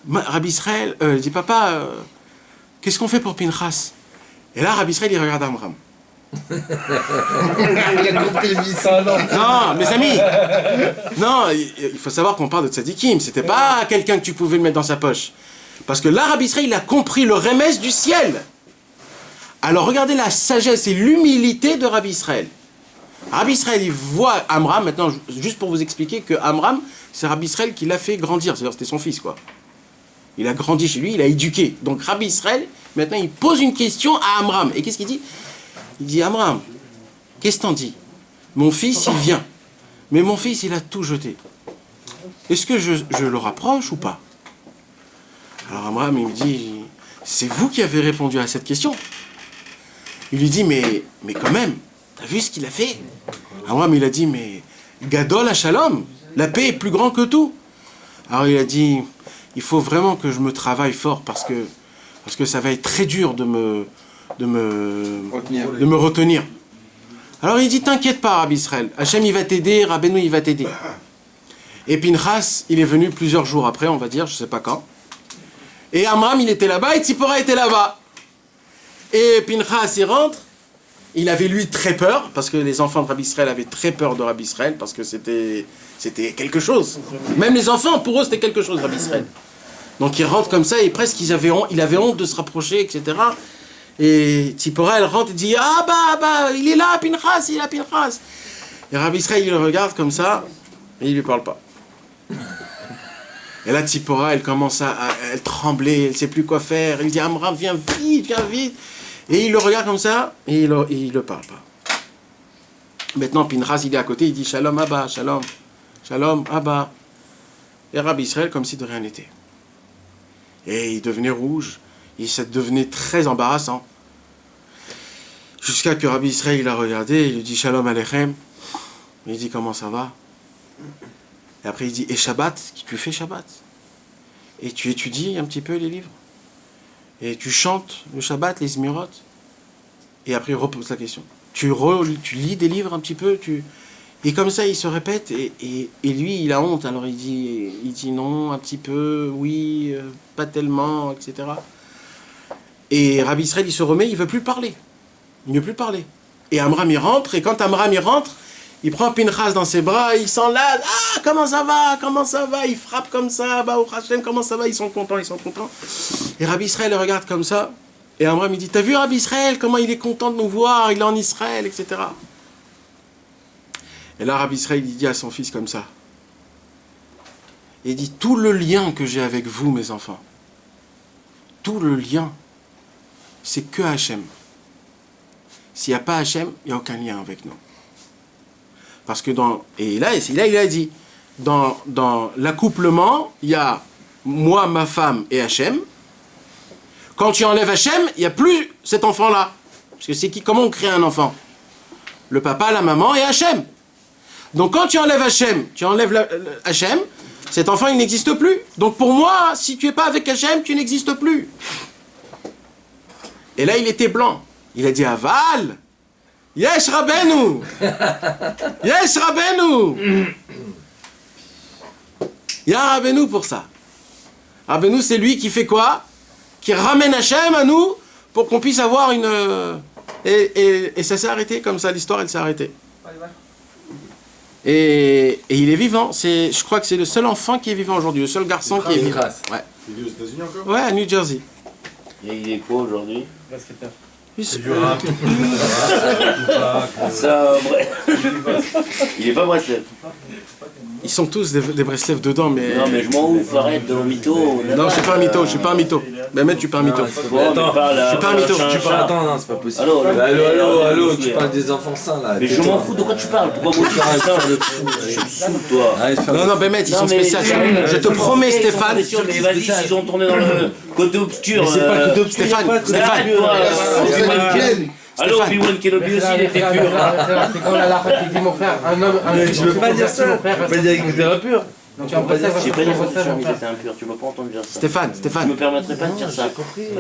Rabbi Israël, il dit, papa, qu'est-ce qu'on fait pour Pinchas? Et là, Rabbi Israël, il regarde Amram. Il a compris le mystère. Non, mes amis. Non, il faut savoir qu'on parle de tzadikim. C'était pas quelqu'un que tu pouvais le mettre dans sa poche. Parce que là, Rabbi Israël, il a compris le remède du ciel. Alors, regardez la sagesse et l'humilité de Rabbi Israël. Rabbi Israël, il voit Amram. Maintenant, juste pour vous expliquer que Amram, c'est Rabbi Israël qui l'a fait grandir. C'est-à-dire, c'était son fils, quoi. Il a grandi chez lui, il a éduqué. Donc, Rabbi Israël, maintenant, il pose une question à Amram. Et qu'est-ce qu'il dit? Il dit, Amram, qu'est-ce que t'en dis? Mon fils, il vient. Mais mon fils, il a tout jeté. Est-ce que je le rapproche ou pas? Alors Amram, il me dit, c'est vous qui avez répondu à cette question. Il lui dit, mais quand même, t'as vu ce qu'il a fait? Amram, il a dit, mais Gadol HaShalom, la paix est plus grand que tout. Alors il a dit, il faut vraiment que je me travaille fort parce que ça va être très dur de me retenir. Alors il dit, t'inquiète pas, Rabbi Israël, Hachem il va t'aider, Rabbeinu il va t'aider. Et Pinchas, il est venu plusieurs jours après, on va dire, je sais pas quand. Et Amram, il était là-bas, et Tzipora était là-bas. Et Pinchas, il rentre. Il avait, lui, très peur, parce que les enfants de Rabbi Israël avaient très peur de Rabbi Israël, parce que c'était quelque chose. Même les enfants, pour eux, c'était quelque chose, Rabbi Israël. Donc il rentre comme ça, et presque il avait honte de se rapprocher, etc. Et Tzipora, elle rentre et dit « Ah bah, il est là, Pinchas, il est là, Pinchas !» Et Rabbi Israël, il le regarde comme ça, et il lui parle pas. Et là, Tzipora, elle commence elle trembler, elle ne sait plus quoi faire. Il dit, Amram, viens vite. Et il le regarde comme ça, et il le parle pas. Maintenant, Pinchas, il est à côté, il dit, Shalom Abba, Shalom Abba. Et Rabbi Israël, comme si de rien n'était. Et il devenait rouge, et ça devenait très embarrassant. Jusqu'à que Rabbi Israël, il a regardé, il lui dit, Shalom Aleichem. Il dit, comment ça va? Et après, il dit, et Shabbat, tu fais Shabbat. Et tu étudies un petit peu les livres. Et tu chantes le Shabbat, les Zmirot. Et après, il repose la question. Tu lis des livres un petit peu. Et comme ça, il se répète. Et lui, il a honte. Alors, il dit non, un petit peu, oui, pas tellement, etc. Et Rabbi Israël, il se remet, il ne veut plus parler. Il ne veut plus parler. Et Amram, il rentre. Et quand Amram, il rentre, il prend Pinchas dans ses bras, il s'enlace. Ah, comment ça va? Il frappe comme ça. Bah, au Hachem, comment ça va? Ils sont contents. Et Rabbi Israël le regarde comme ça. Et Amram, il dit, t'as vu Rabbi Israël, comment il est content de nous voir, il est en Israël, etc. Et là, Rabbi Israël, il dit à son fils comme ça. Il dit, tout le lien que j'ai avec vous, mes enfants, tout le lien, c'est que Hachem. S'il n'y a pas Hachem, il n'y a aucun lien avec nous. Parce que et là, il a dit, dans l'accouplement, il y a moi, ma femme et Hachem. Quand tu enlèves Hachem, il n'y a plus cet enfant-là. Parce que comment on crée un enfant? Le papa, la maman et Hachem. Donc quand tu enlèves Hachem, Hachem, cet enfant, il n'existe plus. Donc pour moi, si tu n'es pas avec Hachem, tu n'existes plus. Et là, il était blanc. Il a dit, Aval, Yesh Rabbeinu! Yesh Rabbeinu! Il y a un Rabbeinu pour ça. Rabbeinu, c'est lui qui fait quoi? Qui ramène Hachem à nous pour qu'on puisse avoir une... Et ça s'est arrêté comme ça, l'histoire, elle s'est arrêtée. Et il est vivant. Je crois que c'est le seul enfant qui est vivant aujourd'hui, le seul garçon qui est vivant. Ouais. Il vit aux États-Unis encore? Ouais, à New Jersey. Et il est quoi aujourd'hui? Basketteur. Ça, il est pas Breslev. Ils sont tous des Breslev dedans, mais... Non, mais je m'en ouf, arrête de mytho. Non, je suis pas un mytho. Mehmet, je suis pas un mytho. Je suis pas un mytho. Attends, non, c'est pas possible. Allô, tu parles des enfants sains là. Mais je m'en fous, de quoi tu parles? Pourquoi moi tu parles ça? Je me saoule, toi. Non, Mehmet, ils sont spéciaux. Je te promets, Stéphane. Mais vas-y, s'ils ont tourné dans le côté obscur. C'est pas côté obscur. Stéphane. Allô, Obi-Wan Kenobi aussi, il était pur. C'est comme la larve qui dit, mon frère, un homme... Tu veux pas dire ça? Tu veux pas dire qu'il était impur? Tu vas pas dire que j'ai pas dit que j'étais impur, tu m'as pas entendu dire ça. Stéphane. Je me permettrai pas de dire ça.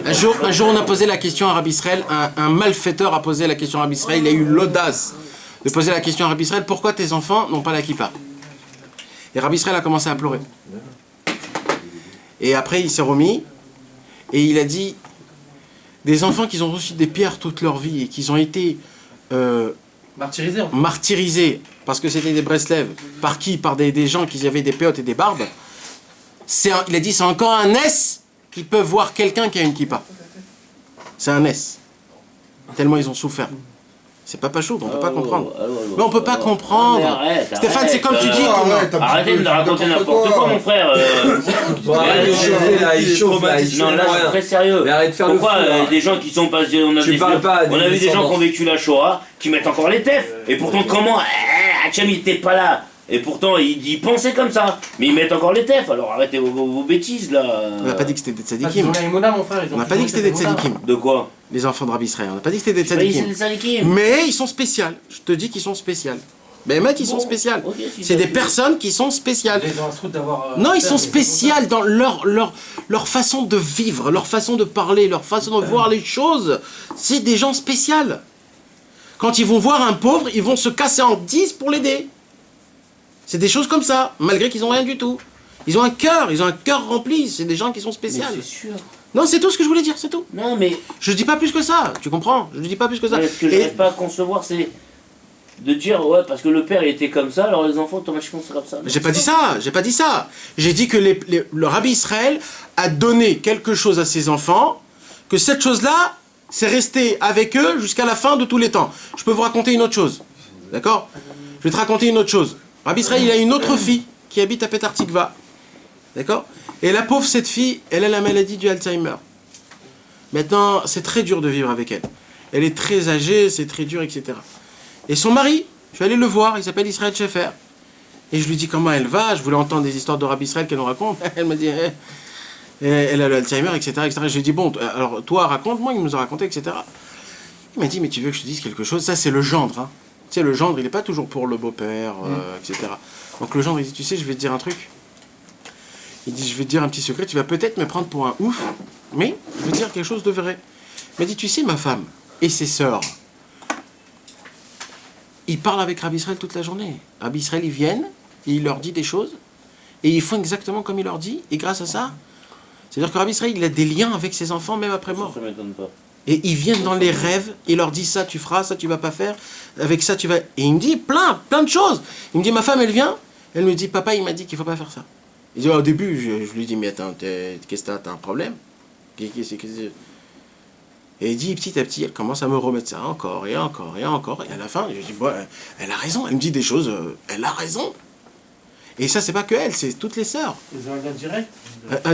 Un jour, on a posé la question à Rabbi Israël, un malfaiteur a posé la question à Rabbi Israël, il a eu l'audace de poser la question à Rabbi Israël, pourquoi tes enfants n'ont pas la kippa? Et Rabbi Israël a commencé à pleurer. Et après, il s'est remis, et il a dit, des enfants qui ont reçu des pierres toute leur vie, et qui ont été martyrisés, parce que c'était des Breslev, par qui? Par des gens qui avaient des péotes et des barbes. Il a dit, c'est encore un S qui peut voir quelqu'un qui a une kippa. C'est un S. Tellement ils ont souffert. C'est pas chaud, on peut pas comprendre. Mais on peut pas comprendre. Arrête, Stéphane, c'est comme tu dis. Arrêtez de me raconter n'importe quoi, mon frère. Il chauffe là. Non, là, c'est très sérieux. Mais arrête de faire le fou. Pourquoi des gens qui sont passés... On a vu des gens qui ont vécu la Shoah, qui mettent encore les teufs. Et pourtant, comment Hachem, il était pas là. Et pourtant, il pensait comme ça. Mais ils mettent encore les teufs. Alors arrêtez vos bêtises, là. On n'a pas dit que c'était des tzadikim. On n'a pas dit que c'était des tzadikim. De quoi? Les enfants de Rabbi Israël. On n'a pas dit que c'était des tzadikim. Mais ils sont spéciaux. Je te dis qu'ils sont spéciaux. Mais mec, ils sont spéciaux. C'est des personnes qui sont spéciales. Non, ils sont spéciales dans leur façon de vivre, leur façon de parler, leur façon de voir les choses. C'est des gens spéciaux. Quand ils vont voir un pauvre, ils vont se casser en 10 pour l'aider. C'est des choses comme ça, malgré qu'ils n'ont rien du tout. Ils ont un cœur rempli, c'est des gens qui sont spéciaux. Mais c'est sûr. Non, c'est tout ce que je voulais dire, c'est tout. Non, mais. Je dis pas plus que ça, tu comprends? Je dis pas plus que ça. Mais ce que je n'arrive pas à concevoir, c'est de dire, ouais, parce que le père il était comme ça, alors les enfants automatiquement c'est comme ça. J'ai pas dit ça, j'ai pas dit ça. J'ai dit que le Rabbi Israël a donné quelque chose à ses enfants, que cette chose-là, c'est resté avec eux jusqu'à la fin de tous les temps. Je peux vous raconter une autre chose, d'accord? Je vais te raconter une autre chose. Rabbi Israël, il a une autre fille qui habite à Petar Tikva, d'accord? Et la pauvre, cette fille, elle a la maladie du Alzheimer. Maintenant, c'est très dur de vivre avec elle. Elle est très âgée, c'est très dur, etc. Et son mari, je suis allé le voir, il s'appelle Israël Schaeffer. Et je lui dis comment elle va, je voulais entendre des histoires de Rabbi Israël qu'elle nous raconte. Elle m'a dit, elle a le Alzheimer, etc., etc. Je lui ai dit, bon, alors toi raconte-moi, il nous a raconté, etc. Il m'a dit, mais tu veux que je te dise quelque chose? Ça, c'est le gendre. Hein. Tu sais, le gendre, il n'est pas toujours pour le beau-père, etc. Donc le gendre, il dit, tu sais, je vais te dire un truc. Il dit, je vais te dire un petit secret, tu vas peut-être me prendre pour un ouf, mais je vais te dire quelque chose de vrai. Il m'a dit, tu sais, ma femme et ses sœurs, ils parlent avec Rabbi Israël toute la journée. Rabbi Israël, ils viennent, et il leur dit des choses, et ils font exactement comme il leur dit, et grâce à ça, c'est-à-dire que Rabbi Israël, il a des liens avec ses enfants, même après mort. Ça m'étonne pas. Et ils viennent dans les rêves, il leur dit ça tu feras, ça tu vas pas faire, avec ça tu vas... Et il me dit plein de choses. Il me dit, ma femme, elle vient, elle me dit, papa, il m'a dit qu'il faut pas faire ça. Il dit, au début, je lui dis, mais attends, qu'est-ce que t'as un problème? Et il dit, petit à petit, elle commence à me remettre ça encore, et encore, et encore. Et à la fin, je dis, bon, elle a raison, elle me dit des choses, elle a raison. Et ça, c'est pas que elle, c'est toutes les sœurs. Ils ont un lien direct.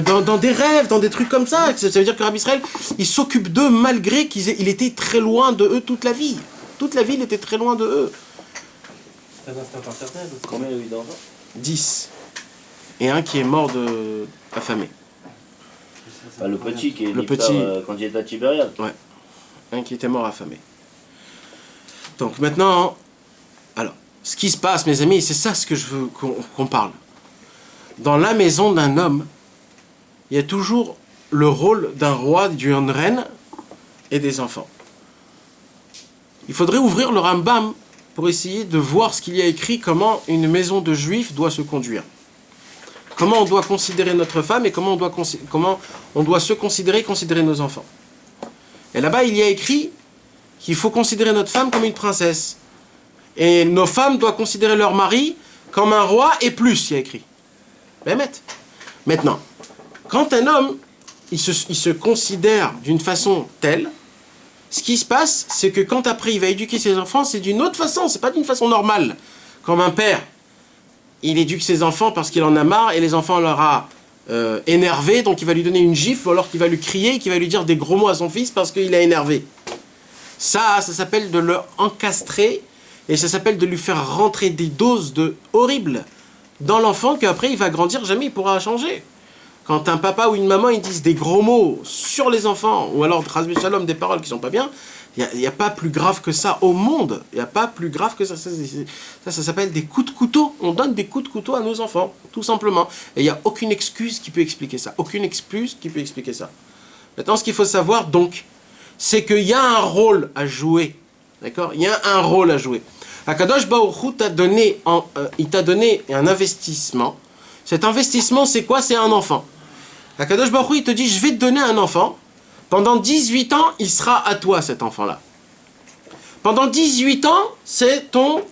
Dans des rêves, dans des trucs comme ça. Ça veut dire que Rabbi Israël, il s'occupe d'eux malgré qu'il était très loin de eux toute la vie. Toute la vie, il était très loin de eux. C'est un instinct paternel aussi. Combien il y a eu d'enfants? 10. Et un qui est mort affamé. Bah, le petit qui est Le niftar, petit. quand il était à Tibériade. Ouais. Un qui était mort affamé. Donc maintenant, alors, ce qui se passe, mes amis, c'est ça ce que je veux qu'on parle. Dans la maison d'un homme, il y a toujours le rôle d'un roi, d'une reine et des enfants. Il faudrait ouvrir le Rambam pour essayer de voir ce qu'il y a écrit, comment une maison de juifs doit se conduire. Comment on doit considérer notre femme et comment on doit se considérer et considérer nos enfants. Et là-bas, il y a écrit qu'il faut considérer notre femme comme une princesse. Et nos femmes doivent considérer leur mari comme un roi et plus, il y a écrit. Maintenant, quand un homme, il se considère d'une façon telle, ce qui se passe, c'est que quand après il va éduquer ses enfants, c'est d'une autre façon, c'est pas d'une façon normale. Comme un père, il éduque ses enfants parce qu'il en a marre et les enfants l'aura énervé, donc il va lui donner une gifle ou alors qu'il va lui crier et qu'il va lui dire des gros mots à son fils parce qu'il a énervé. Ça s'appelle de le encastrer et ça s'appelle de lui faire rentrer des doses horribles dans l'enfant qu'après il va grandir, jamais il pourra changer. Quand un papa ou une maman ils disent des gros mots sur les enfants ou alors Shalom, des paroles qui sont pas bien, il n'y a pas plus grave que ça au monde. Il n'y a pas plus grave que ça. Ça s'appelle des coups de couteau. On donne des coups de couteau à nos enfants, tout simplement. Et il n'y a aucune excuse qui peut expliquer ça. Aucune excuse qui peut expliquer ça. Maintenant, ce qu'il faut savoir, donc, c'est qu'il y a un rôle à jouer. D'accord? Il y a un rôle à jouer. Akadosh Baruch Hu il t'a donné un investissement. Cet investissement, c'est quoi? C'est un enfant. Akadosh Baruch Hu, il te dit, je vais te donner un enfant. Pendant 18 ans, il sera à toi, cet enfant-là. Pendant 18 ans, c'est ton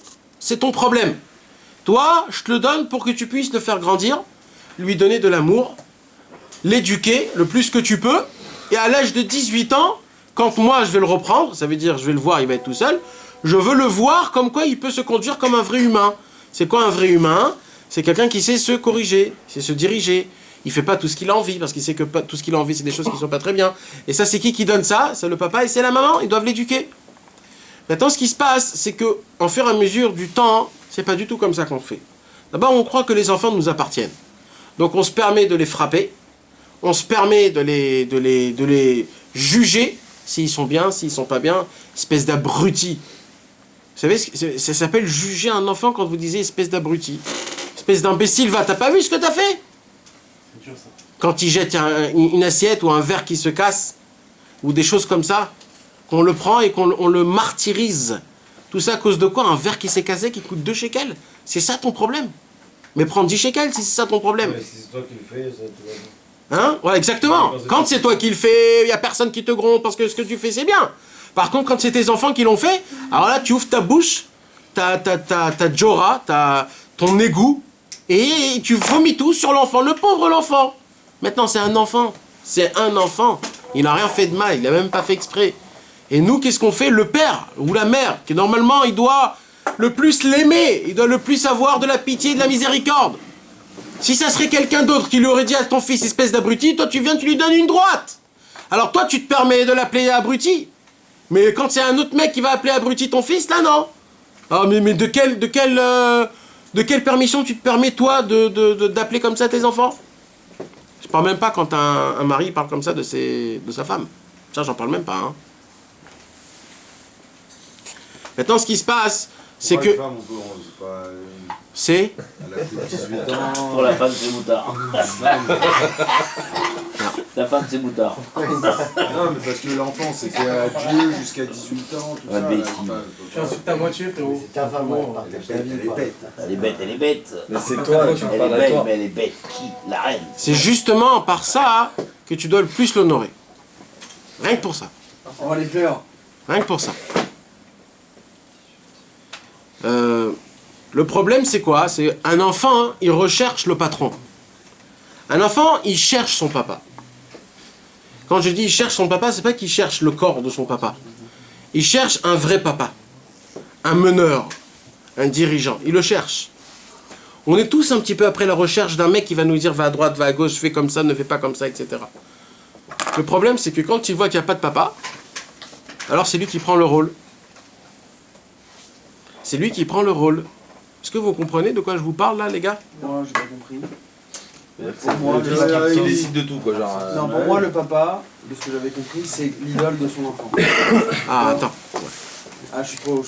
problème. Toi, je te le donne pour que tu puisses le faire grandir, lui donner de l'amour, l'éduquer le plus que tu peux, et à l'âge de 18 ans, quand moi je vais le reprendre, ça veut dire je vais le voir, il va être tout seul, je veux le voir comme quoi il peut se conduire comme un vrai humain. C'est quoi un vrai humain? C'est quelqu'un qui sait se corriger, sait se diriger. Il fait pas tout ce qu'il a envie, parce qu'il sait que tout ce qu'il a envie, c'est des choses qui sont pas très bien. Et ça, c'est qui donne ça? C'est le papa et c'est la maman, ils doivent l'éduquer. Maintenant, ce qui se passe, c'est que, en fur et à mesure du temps, c'est pas du tout comme ça qu'on fait. D'abord, on croit que les enfants nous appartiennent. Donc, on se permet de les frapper, on se permet de les juger, s'ils sont bien, s'ils sont pas bien, espèce d'abruti. Vous savez, ça s'appelle juger un enfant quand vous disiez espèce d'abruti. Espèce d'imbécile, va, t'as pas vu ce que t'as fait? Quand il jette une assiette ou un verre qui se casse, ou des choses comme ça, qu'on le prend et qu'on le martyrise. Tout ça à cause de quoi? Un verre qui s'est cassé qui coûte 2 shekels. C'est ça ton problème. Mais prends 10 shekels si c'est ça ton problème. Mais si c'est toi qui le fais, ça tout va bien. Hein? Ouais, exactement. Quand c'est toi qui le fais, il n'y a personne qui te gronde parce que ce que tu fais, c'est bien. Par contre, quand c'est tes enfants qui l'ont fait, alors là, tu ouvres ta bouche, ta Jora, ton égout, et tu vomis tout sur l'enfant, le pauvre l'enfant. Maintenant, c'est un enfant. C'est un enfant. Il n'a rien fait de mal, il n'a même pas fait exprès. Et nous, qu'est-ce qu'on fait? Le père ou la mère, qui normalement, il doit le plus l'aimer, il doit le plus avoir de la pitié et de la miséricorde. Si ça serait quelqu'un d'autre qui lui aurait dit à ton fils, espèce d'abruti, toi tu viens, tu lui donnes une droite. Alors toi, tu te permets de l'appeler abruti. Mais quand c'est un autre mec qui va appeler abruti ton fils, là non. Ah, mais de quelle permission tu te permets, toi, d'appeler comme ça tes enfants? Je parle même pas quand un mari parle comme ça de sa femme. Ça, j'en parle même pas. Hein. Maintenant, ce qui se passe, c'est que... C'est Elle a plus de 18 ans. Pour la femme, c'est moutard. La femme, c'est moutard. Non, mais parce que l'enfant, c'était à Dieu jusqu'à 18 ans, tout ça. Tu insultes ta moitié, frérot. C'est ta femme, ouais, Elle est bête, elle est bête. Mais c'est toi, tu Elle parles est à belle, toi. mais elle est bête. Qui? La reine. C'est justement par ça que tu dois le plus l'honorer. Rien que pour ça. On va les fleurs. Rien que pour ça. Le problème, c'est quoi? C'est un enfant, hein, il recherche le patron. Un enfant, il cherche son papa. Quand je dis il cherche son papa, c'est pas qu'il cherche le corps de son papa. Il cherche un vrai papa. Un meneur. Un dirigeant. Il le cherche. On est tous un petit peu après la recherche d'un mec qui va nous dire va à droite, va à gauche, fais comme ça, ne fais pas comme ça, etc. Le problème, c'est que quand il voit qu'il n'y a pas de papa, alors c'est lui qui prend le rôle. C'est lui qui prend le rôle. Est-ce que vous comprenez de quoi je vous parle là, les gars? Moi, j'ai pas compris. Pour moi, il décide de tout, quoi. Genre, Non, pour moi, le papa, de ce que j'avais compris, c'est l'idole de son enfant. Ah, attends. Ah, je suis trop